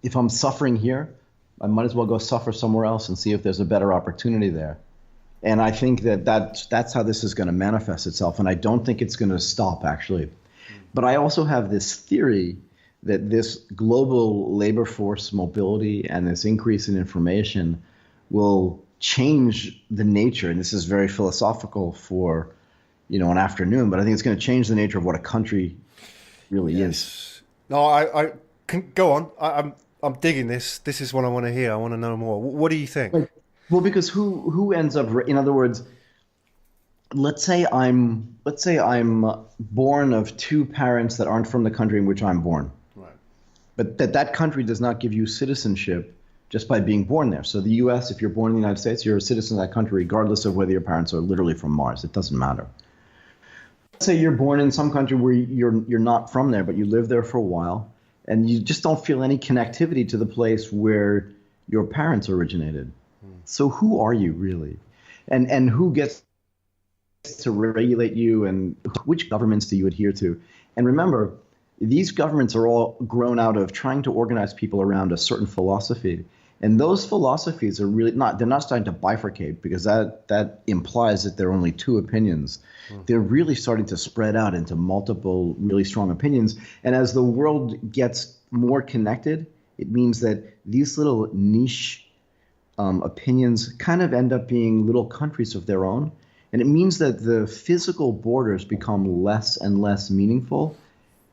If I'm suffering here, I might as well go suffer somewhere else and see if there's a better opportunity there. And I think that's how this is going to manifest itself. And I don't think it's going to stop, actually. But I also have this theory that this global labor force mobility and this increase in information will change the nature. And this is very philosophical for, an afternoon, but I think it's going to change the nature of what a country really is. No, I can go on. I'm digging this. This is what I want to hear. I want to know more. What do you think? Well, because who ends up, in other words, let's say I'm born of two parents that aren't from the country in which I'm born. Right. But that country does not give you citizenship just by being born there. So the US, if you're born in the United States, you're a citizen of that country regardless of whether your parents are literally from Mars. It doesn't matter. Let's say you're born in some country where you're not from there, but you live there for a while, and you just don't feel any connectivity to the place where your parents originated. So who are you really? And who gets to regulate you, and which governments do you adhere to? And remember, these governments are all grown out of trying to organize people around a certain philosophy. And those philosophies are really they're not starting to bifurcate, because that implies that there are only two opinions. They're really starting to spread out into multiple really strong opinions. And as the world gets more connected, it means that these little niche opinions kind of end up being little countries of their own. And it means that the physical borders become less and less meaningful,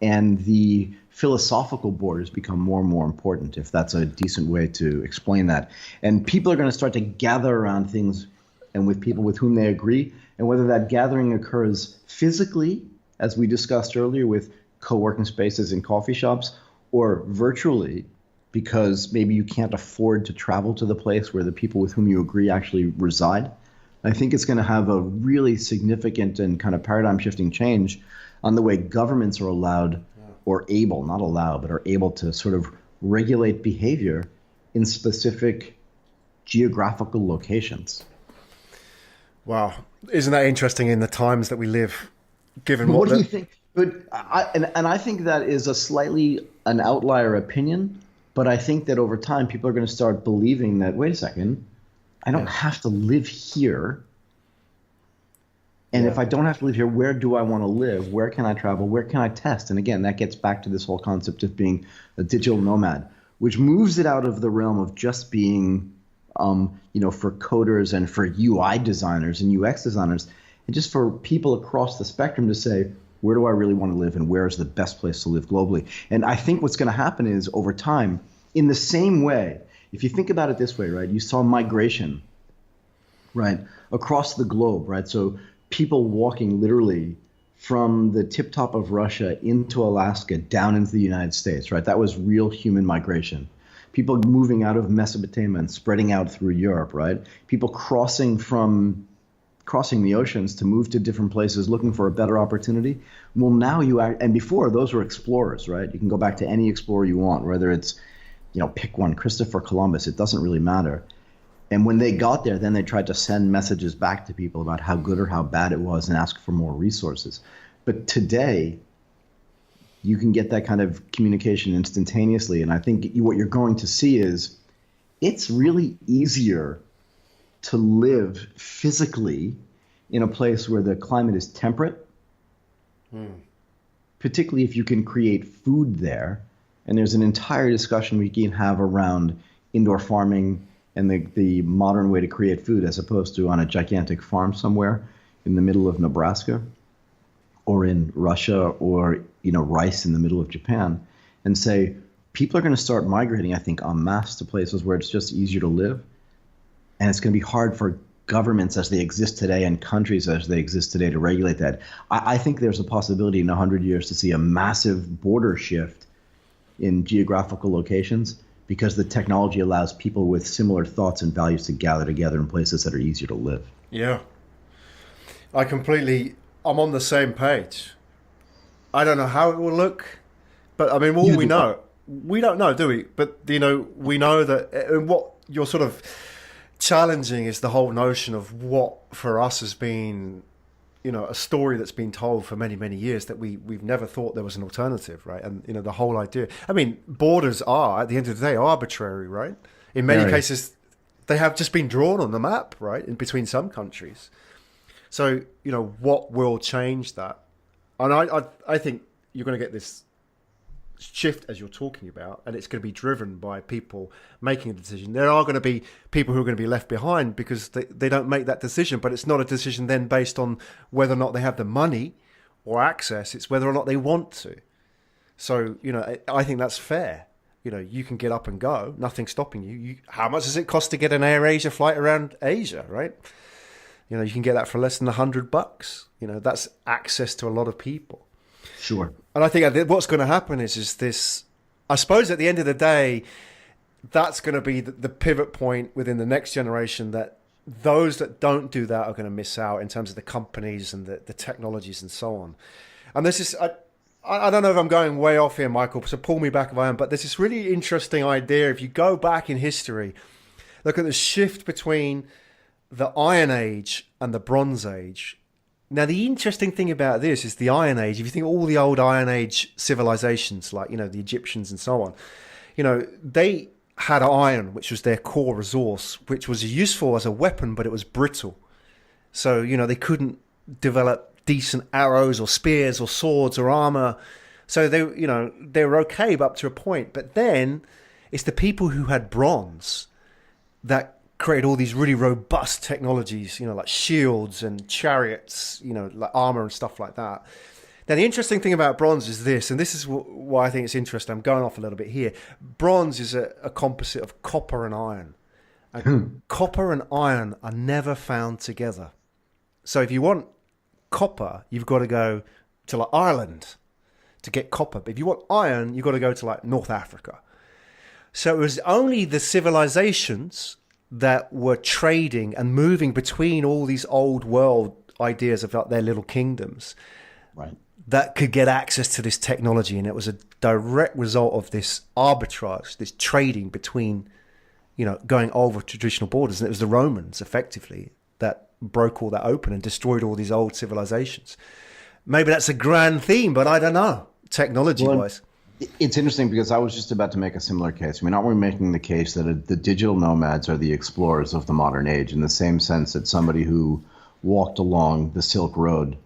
and the philosophical borders become more and more important, if that's a decent way to explain that. And people are going to start to gather around things and with people with whom they agree. And whether that gathering occurs physically, as we discussed earlier with co-working spaces and coffee shops, or virtually, because maybe you can't afford to travel to the place where the people with whom you agree actually reside, I think it's going to have a really significant and kind of paradigm-shifting change on the way governments are allowed, or able, not allowed, but are able to sort of regulate behavior in specific geographical locations. Wow. Isn't that interesting in the times that we live, given what do you think? But I think that is an outlier opinion, but I think that over time people are going to start believing that, wait a second, I don't have to live here. And if I don't have to live here, where do I want to live? Where can I travel? Where can I test? And again, that gets back to this whole concept of being a digital nomad, which moves it out of the realm of just being, for coders and for UI designers and UX designers, and just for people across the spectrum to say, where do I really want to live, and where is the best place to live globally? And I think what's going to happen is, over time, in the same way, if you think about it this way, right, you saw migration, right, across the globe, right? So people walking literally from the tip top of Russia into Alaska down into the United States, right? That was real human migration. people moving out of Mesopotamia and spreading out through Europe, right? People crossing the oceans to move to different places looking for a better opportunity. Well, now and before those were explorers, right? You can go back to any explorer you want, whether it's, pick one, Christopher Columbus, it doesn't really matter. And when they got there, then they tried to send messages back to people about how good or how bad it was and ask for more resources. But today, you can get that kind of communication instantaneously. And I think what you're going to see is it's really easier to live physically in a place where the climate is temperate, particularly if you can create food there. And there's an entire discussion we can have around indoor farming and the modern way to create food as opposed to on a gigantic farm somewhere in the middle of Nebraska or in Russia or, rice in the middle of Japan, and say people are going to start migrating, I think, en masse to places where it's just easier to live. And it's going to be hard for governments as they exist today and countries as they exist today to regulate that. I think there's a possibility in 100 years to see a massive border shift in geographical locations because the technology allows people with similar thoughts and values to gather together in places that are easier to live. Yeah. I'm on the same page. I don't know how it will look, but I mean, we don't know, do we? But, we know that, and what you're sort of challenging is the whole notion of what for us has been, a story that's been told for many, many years that we've never thought there was an alternative, right? And, the whole idea, I mean, borders are, at the end of the day, arbitrary, right? In many cases, they have just been drawn on the map, right? In between some countries. So, what will change that? And I think you're going to get this shift as you're talking about, and it's going to be driven by people making a decision. There are going to be people who are going to be left behind because they don't make that decision, but it's not a decision then based on whether or not they have the money or access. It's whether or not they want to. So, I think that's fair. You can get up and go, nothing stopping you. How much does it cost to get an AirAsia flight around Asia, right? You can get that for less than $100. That's access to a lot of people. Sure. And I think what's going to happen is this, I suppose at the end of the day, that's going to be the pivot point within the next generation, that those that don't do that are going to miss out in terms of the companies and the technologies and so on. And this is, I don't know if I'm going way off here, Michael, so pull me back if I am, but there's this really interesting idea. If you go back in history, look at the shift between the Iron Age and the Bronze Age. Now, the interesting thing about this is the Iron Age, if you think all the old Iron Age civilizations, like, the Egyptians and so on, they had iron, which was their core resource, which was useful as a weapon, but it was brittle. So, they couldn't develop decent arrows or spears or swords or armor. So they were okay up to a point. But then it's the people who had bronze that created all these really robust technologies, like shields and chariots, like armor and stuff like that. Now, the interesting thing about bronze is this, and this is why I think it's interesting. I'm going off a little bit here. Bronze is a composite of copper and iron. And copper and iron are never found together. So if you want copper, you've got to go to like Ireland to get copper. But if you want iron, you've got to go to like North Africa. So it was only the civilizations that were trading and moving between all these old world ideas of like their little kingdoms, right, that could get access to this technology. And it was a direct result of this arbitrage, this trading between, going over traditional borders. And it was the Romans, effectively, that broke all that open and destroyed all these old civilizations. Maybe that's a grand theme, but I don't know, technology-wise. It's interesting because I was just about to make a similar case. Aren't we making the case that the digital nomads are the explorers of the modern age, in the same sense that somebody who walked along the Silk Road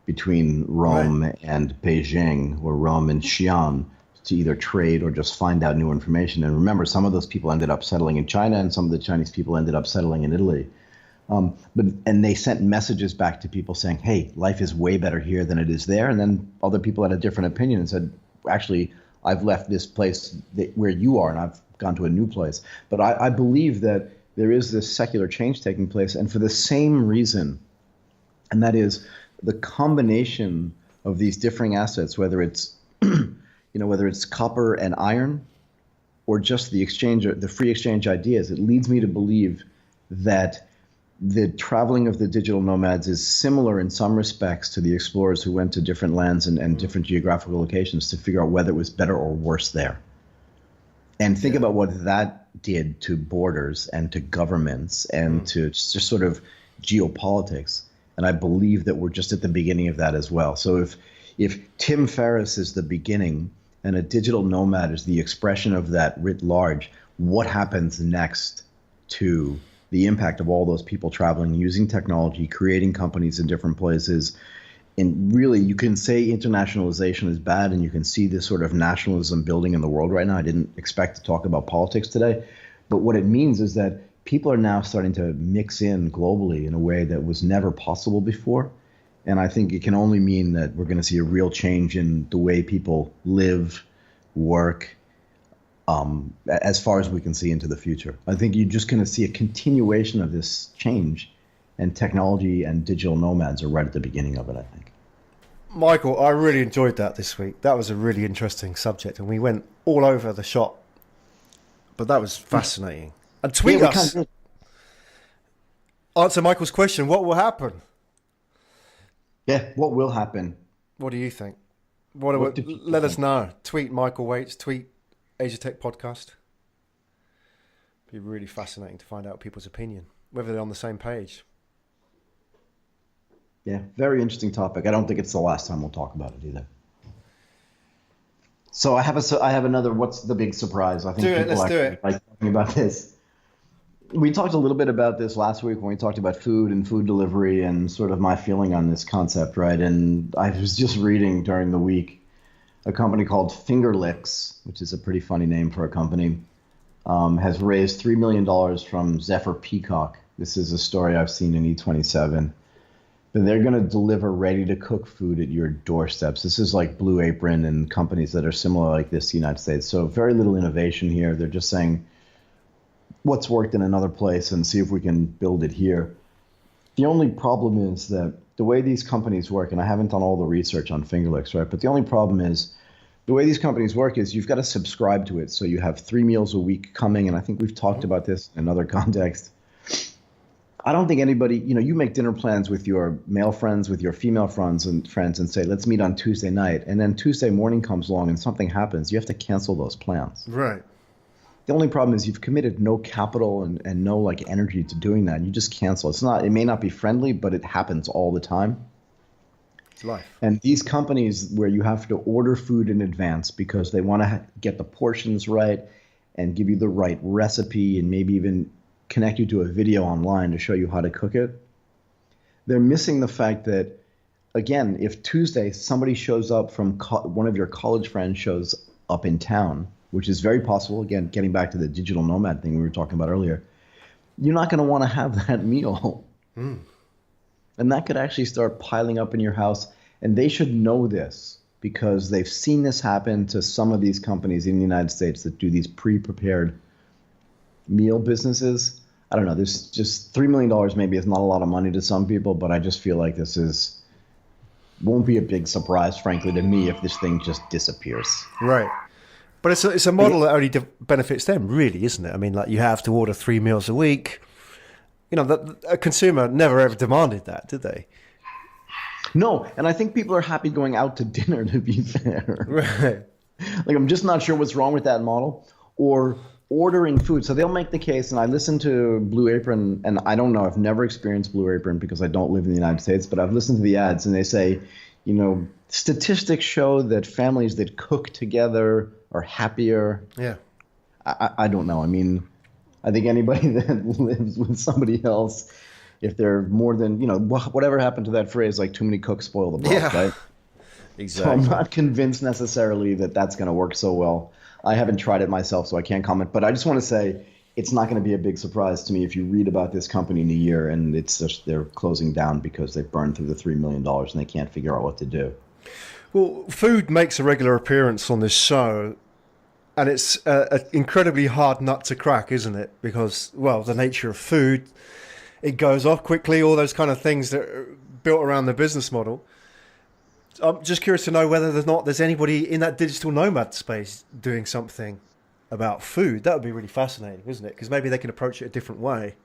between Rome and Beijing, or Rome and Xi'an, to either trade or just find out new information. And remember, some of those people ended up settling in China, and some of the Chinese people ended up settling in Italy. And they sent messages back to people saying, hey, life is way better here than it is there. And then other people had a different opinion and said, actually, I've left this place where you are and I've gone to a new place. But I believe that there is this secular change taking place, and for the same reason, and that is the combination of these differing assets, whether it's whether it's copper and iron, or just the exchange, the free exchange ideas, it leads me to believe that the traveling of the digital nomads is similar in some respects to the explorers who went to different lands and different geographical locations to figure out whether it was better or worse there. And think about what that did to borders and to governments and to just sort of geopolitics. And I believe that we're just at the beginning of that as well. So if Tim Ferriss is the beginning and a digital nomad is the expression of that writ large, what happens next to the impact of all those people traveling, using technology, creating companies in different places? And really, you can say internationalization is bad, and you can see this sort of nationalism building in the world right now. I didn't expect to talk about politics today, but what it means is that people are now starting to mix in globally in a way that was never possible before. And I think it can only mean that we're going to see a real change in the way people live, work, as far as we can see into the future. I think you're just going to see a continuation of this change, and technology and digital nomads are right at the beginning of it, I think. Michael, I really enjoyed that this week. That was a really interesting subject, and we went all over the shop, but that was fascinating. And tweet us. Answer Michael's question, what will happen? Yeah, what will happen? What do you think? Let us know. Tweet Michael Waits, tweet Asia Tech Podcast. Be really fascinating to find out people's opinion, whether they're on the same page. Yeah, very interesting topic. I don't think it's the last time we'll talk about it either. So I have another. What's the big surprise? I think Let's do it. Like talking about this. We talked a little bit about this last week when we talked about food and food delivery and sort of my feeling on this concept, right? And I was just reading during the week a company called Finger Licks, which is a pretty funny name for a company, has raised $3 million from Zephyr Peacock. This is a story I've seen in E27. But they're going to deliver ready-to-cook food at your doorsteps. This is like Blue Apron and companies that are similar like this in the United States. So very little innovation here. They're just saying what's worked in another place and see if we can build it here. The only problem is that the way these companies work, and I haven't done all the research on Finger Licks, right? But the only problem is the way these companies work is you've got to subscribe to it. So you have 3 meals a week coming, and I think we've talked about this in another context. I don't think anybody, you make dinner plans with your male friends, with your female friends and say, let's meet on Tuesday night. And then Tuesday morning comes along and something happens. You have to cancel those plans. Right. The only problem is you've committed no capital and no energy to doing that. You just cancel. It may not be friendly, but it happens all the time. It's life. And these companies where you have to order food in advance because they want to get the portions right and give you the right recipe and maybe even connect you to a video online to show you how to cook it. They're missing the fact that, again, if Tuesday somebody shows up from one of your college friends shows up in town, which is very possible, again, getting back to the digital nomad thing we were talking about earlier, you're not going to want to have that meal. And that could actually start piling up in your house. And they should know this because they've seen this happen to some of these companies in the United States that do these pre-prepared meal businesses. I don't know. There's just $3 million maybe is not a lot of money to some people, but I just feel like this won't be a big surprise, frankly, to me if this thing just disappears. Right. But it's a model that only benefits them, really, isn't it? I mean, you have to order 3 meals a week. A consumer never ever demanded that, did they? No, and I think people are happy going out to dinner, to be fair. Right. I'm just not sure what's wrong with that model. Or ordering food. So they'll make the case, and I listen to Blue Apron, and I don't know, I've never experienced Blue Apron because I don't live in the United States, but I've listened to the ads, and they say, statistics show that families that cook together are happier. Yeah. I don't know. I mean, I think anybody that lives with somebody else, if they're more than, whatever happened to that phrase, like too many cooks spoil the broth, right? Exactly. So I'm not convinced necessarily that that's going to work so well. I haven't tried it myself, so I can't comment. But I just want to say it's not going to be a big surprise to me if you read about this company in a year and it's just they're closing down because they've burned through the $3 million and they can't figure out what to do. Well, food makes a regular appearance on this show, and it's an incredibly hard nut to crack, isn't it? Because, well, the nature of food, it goes off quickly, all those kind of things that are built around the business model. I'm just curious to know whether there's anybody in that digital nomad space doing something about food, that would be really fascinating, isn't it? Because maybe they can approach it a different way.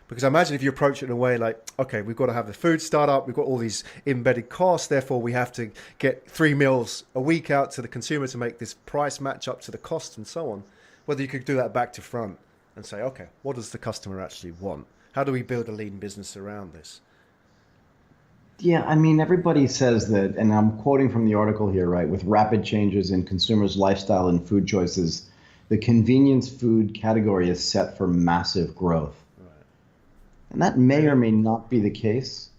Because I imagine if you approach it in a way like, okay, we've got to have the food startup, we've got all these embedded costs, therefore we have to get 3 meals a week out to the consumer to make this price match up to the cost and so on. Whether you could do that back to front and say, okay, what does the customer actually want? How do we build a lean business around this? Yeah, I mean, everybody says that, and I'm quoting from the article here, right? With rapid changes in consumers' lifestyle and food choices, the convenience food category is set for massive growth. And that may or may not be the case.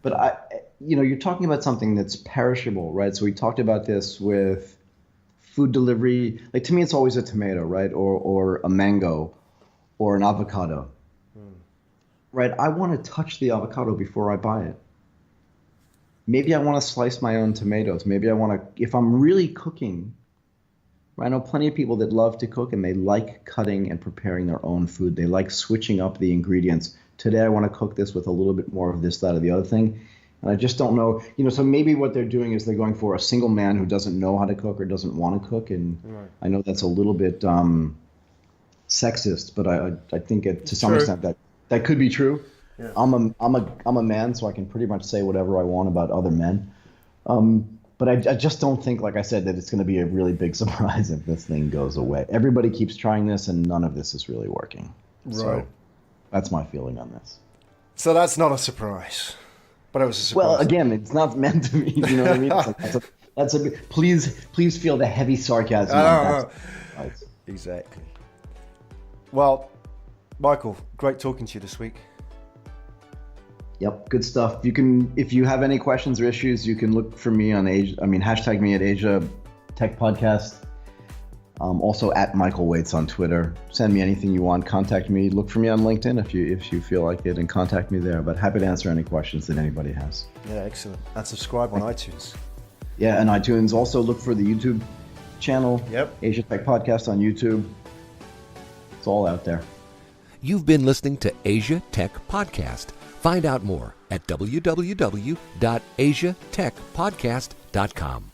But you're talking about something that's perishable, right? So we talked about this with food delivery. Like, to me, it's always a tomato, right? Or a mango or an avocado. Right? I want to touch the avocado before I buy it. Maybe I want to slice my own tomatoes. Maybe I want to, if I'm really cooking, I know plenty of people that love to cook and they like cutting and preparing their own food. They like switching up the ingredients. Today I want to cook this with a little bit more of this, that, or the other thing. And I just don't know, so maybe what they're doing is they're going for a single man who doesn't know how to cook or doesn't want to cook. And I know that's a little bit sexist, but I think to some extent that could be true. Yeah. I'm a man, so I can pretty much say whatever I want about other men. But I just don't think, like I said, that it's going to be a really big surprise if this thing goes away. Everybody keeps trying this, and none of this is really working. Right. So that's my feeling on this. So that's not a surprise, but it was a surprise. Well, again, it's not meant to be. You know what I mean? That's a please feel the heavy sarcasm. Exactly. Well, Michael, great talking to you this week. Yep, good stuff. If you have any questions or issues, you can look for me on hashtag me at Asia Tech Podcast. Also at Michael Waits on Twitter. Send me anything you want. Contact me. Look for me on LinkedIn if you feel like it, and contact me there. But happy to answer any questions that anybody has. Yeah, excellent. And subscribe on iTunes. Yeah, and iTunes. Also look for the YouTube channel. Yep. Asia Tech Podcast on YouTube. It's all out there. You've been listening to Asia Tech Podcast. Find out more at www.asiatechpodcast.com.